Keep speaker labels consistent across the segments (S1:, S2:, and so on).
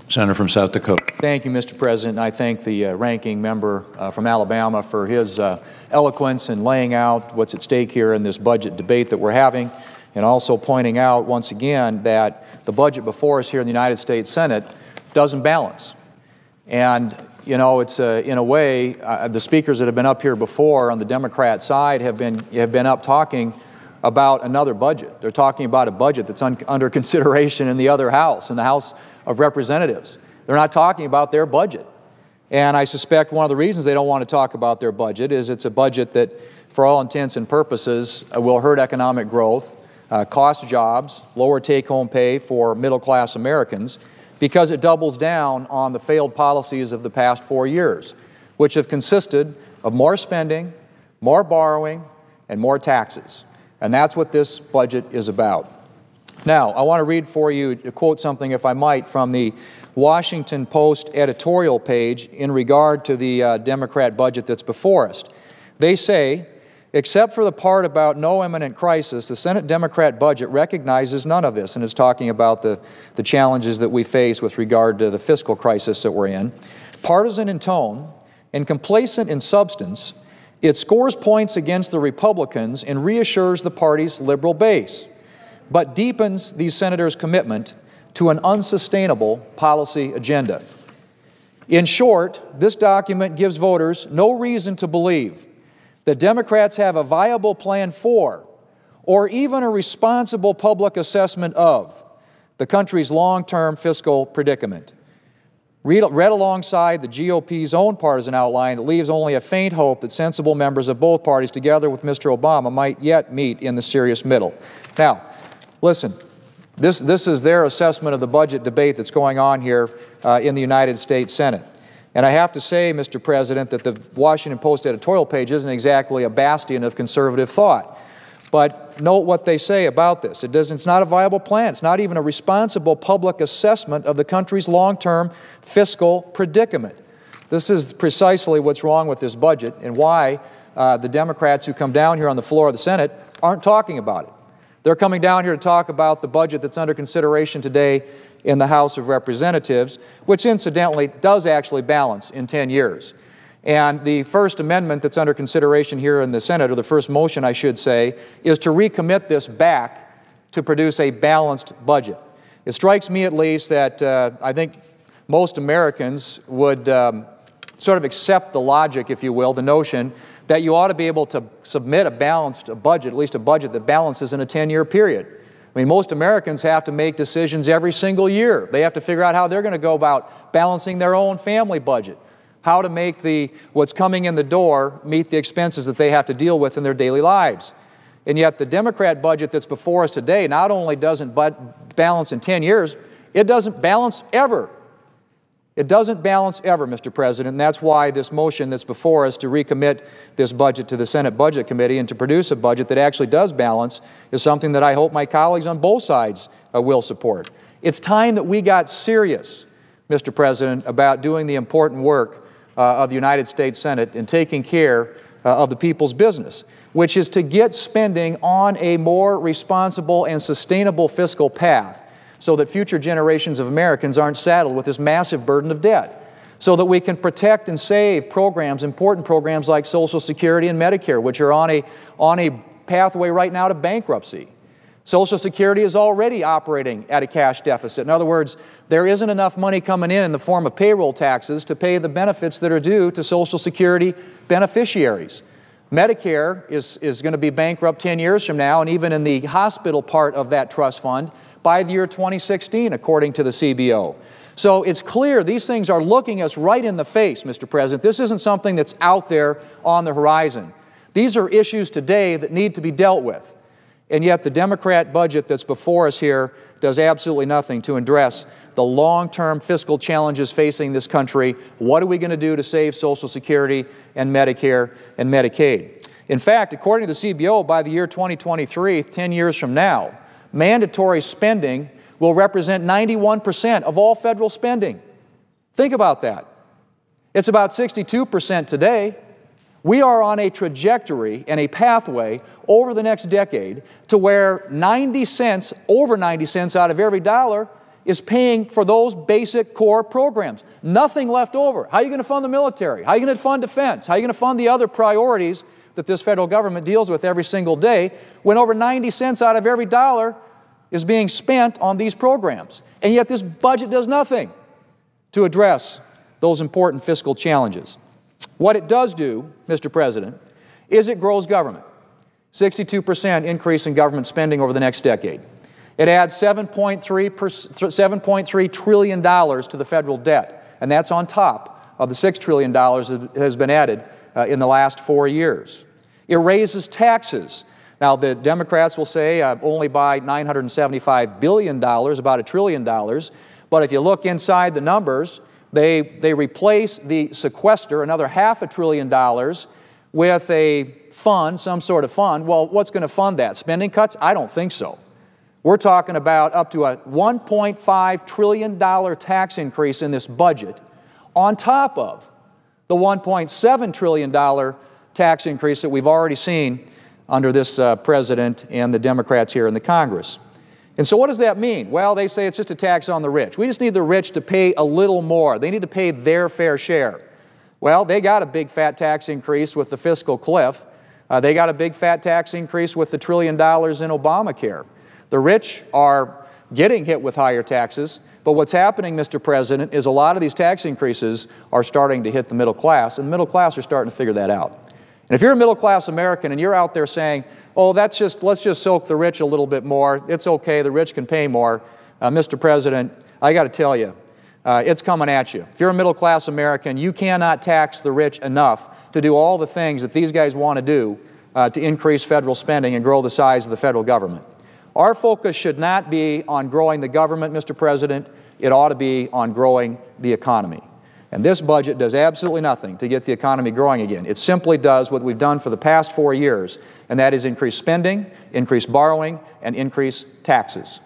S1: Senator from South Dakota.
S2: Thank you, Mr. President. I thank the ranking member from Alabama for his eloquence in laying out what's at stake here in this budget debate that we're having, and also pointing out once again that the budget before us here in the United States Senate doesn't balance. And, you know, it's in a way, the speakers that have been up here before on the Democrat side have been up talking about another budget. They're talking about a budget that's under consideration in the other house, in the House of Representatives. They're not talking about their budget. And I suspect one of the reasons they don't want to talk about their budget is it's a budget that, for all intents and purposes, will hurt economic growth, cost jobs, lower take-home pay for middle-class Americans, because it doubles down on the failed policies of the past 4 years, which have consisted of more spending, more borrowing, and more taxes. And that's what this budget is about. Now, I want to read for you, to quote something, if I might, from the Washington Post editorial page in regard to the Democrat budget that's before us. They say, except for the part about no imminent crisis, the Senate Democrat budget recognizes none of this, and is talking about the challenges that we face with regard to the fiscal crisis that we're in. Partisan in tone and complacent in substance, it scores points against the Republicans and reassures the party's liberal base, but deepens these senators' commitment to an unsustainable policy agenda. In short, this document gives voters no reason to believe that Democrats have a viable plan for, or even a responsible public assessment of, the country's long-term fiscal predicament. Read alongside the GOP's own partisan outline, it leaves only a faint hope that sensible members of both parties, together with Mr. Obama, might yet meet in the serious middle. Now, listen, this is their assessment of the budget debate that's going on here in the United States Senate. And I have to say, Mr. President, that the Washington Post editorial page isn't exactly a bastion of conservative thought. But note what they say about this. It's not a viable plan. It's not even a responsible public assessment of the country's long-term fiscal predicament. This is precisely what's wrong with this budget and why the Democrats who come down here on the floor of the Senate aren't talking about it. They're coming down here to talk about the budget that's under consideration today in the House of Representatives, which incidentally does actually balance in 10 years. And the first amendment that's under consideration here in the Senate, or the first motion, I should say, is to recommit this back to produce a balanced budget. It strikes me, at least, that I think most Americans would sort of accept the logic, if you will, the notion that you ought to be able to submit a balanced budget, at least a budget that balances in a 10-year period. I mean, most Americans have to make decisions every single year. They have to figure out how they're going to go about balancing their own family budget, how to make what's coming in the door meet the expenses that they have to deal with in their daily lives. And yet the Democrat budget that's before us today not only doesn't balance in 10 years, it doesn't balance ever. It doesn't balance ever, Mr. President, and that's why this motion that's before us to recommit this budget to the Senate Budget Committee and to produce a budget that actually does balance is something that I hope my colleagues on both sides will support. It's time that we got serious, Mr. President, about doing the important work of the United States Senate and taking care of the people's business, which is to get spending on a more responsible and sustainable fiscal path, so that future generations of Americans aren't saddled with this massive burden of debt, so that we can protect and save programs, important programs like Social Security and Medicare, which are on a pathway right now to bankruptcy. Social Security is already operating at a cash deficit. In other words, there isn't enough money coming in the form of payroll taxes to pay the benefits that are due to Social Security beneficiaries. Medicare is going to be bankrupt 10 years from now, and even in the hospital part of that trust fund, by the year 2016, according to the CBO. So it's clear these things are looking us right in the face, Mr. President. This isn't something that's out there on the horizon. These are issues today that need to be dealt with. And yet the Democrat budget that's before us here does absolutely nothing to address the long-term fiscal challenges facing this country. What are we going to do to save Social Security and Medicare and Medicaid? In fact, according to the CBO, by the year 2023, 10 years from now, mandatory spending will represent 91% of all federal spending. Think about that. It's about 62% today. We are on a trajectory and a pathway over the next decade to where 90 cents, over 90 cents out of every dollar is paying for those basic core programs. Nothing left over. How are you going to fund the military? How are you going to fund defense? How are you going to fund the other priorities that this federal government deals with every single day when over 90 cents out of every dollar is being spent on these programs? And yet this budget does nothing to address those important fiscal challenges. What it does do, Mr. President, is it grows government. 62% increase in government spending over the next decade. It adds $7.3 trillion to the federal debt, and that's on top of the $6 trillion that has been added in the last 4 years. It raises taxes. Now, the Democrats will say only by $975 billion, about $1 trillion, but if you look inside the numbers, they replace the sequester, another $500 billion, with a fund, some sort of fund. Well, what's going to fund that? Spending cuts? I don't think so. We're talking about up to a $1.5 trillion tax increase in this budget on top of the $1.7 trillion tax increase that we've already seen under this president and the Democrats here in the Congress. And so what does that mean? Well, they say it's just a tax on the rich. We just need the rich to pay a little more. They need to pay their fair share. Well, they got a big fat tax increase with the fiscal cliff. They got a big fat tax increase with the $1 trillion in Obamacare. The rich are getting hit with higher taxes, but what's happening, Mr. President, is a lot of these tax increases are starting to hit the middle class, and the middle class are starting to figure that out. And if you're a middle-class American and you're out there saying, oh, let's just soak the rich a little bit more, it's okay, the rich can pay more, Mr. President, I got to tell you, it's coming at you. If you're a middle-class American, you cannot tax the rich enough to do all the things that these guys want to do to increase federal spending and grow the size of the federal government. Our focus should not be on growing the government, Mr. President. It ought to be on growing the economy. And this budget does absolutely nothing to get the economy growing again. It simply does what we've done for the past 4 years, and that is increase spending, increase borrowing, and increase taxes.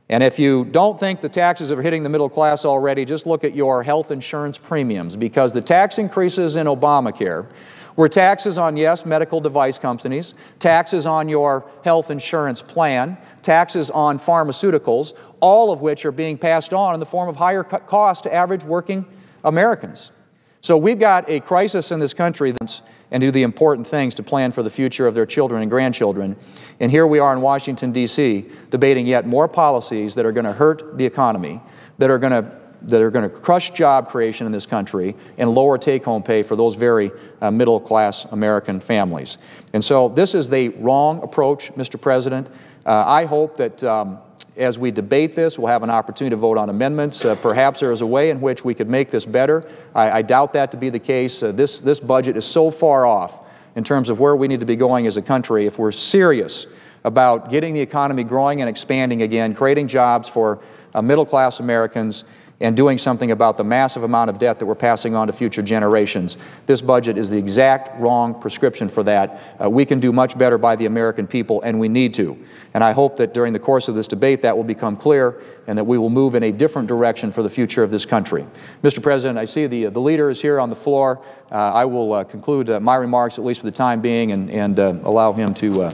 S2: And if you don't think the taxes are hitting the middle class already, just look at your health insurance premiums, because the tax increases in Obamacare were taxes on, yes, medical device companies, taxes on your health insurance plan, taxes on pharmaceuticals, all of which are being passed on in the form of higher costs to average working Americans. So we've got a crisis in this country and do the important things to plan for the future of their children and grandchildren. And here we are in Washington, D.C., debating yet more policies that are going to hurt the economy, that are going to crush job creation in this country and lower take-home pay for those very middle-class American families. And so this is the wrong approach, Mr. President. I hope that as we debate this, we'll have an opportunity to vote on amendments. Perhaps there is a way in which we could make this better. I doubt that to be the case. This budget is so far off in terms of where we need to be going as a country if we're serious about getting the economy growing and expanding again, creating jobs for middle-class Americans, and doing something about the massive amount of debt that we're passing on to future generations. This budget is the exact wrong prescription for that. We can do much better by the American people, and we need to. And I hope that during the course of this debate that will become clear and that we will move in a different direction for the future of this country. Mr. President, I see the leader is here on the floor. I will conclude my remarks, at least for the time being, and allow him to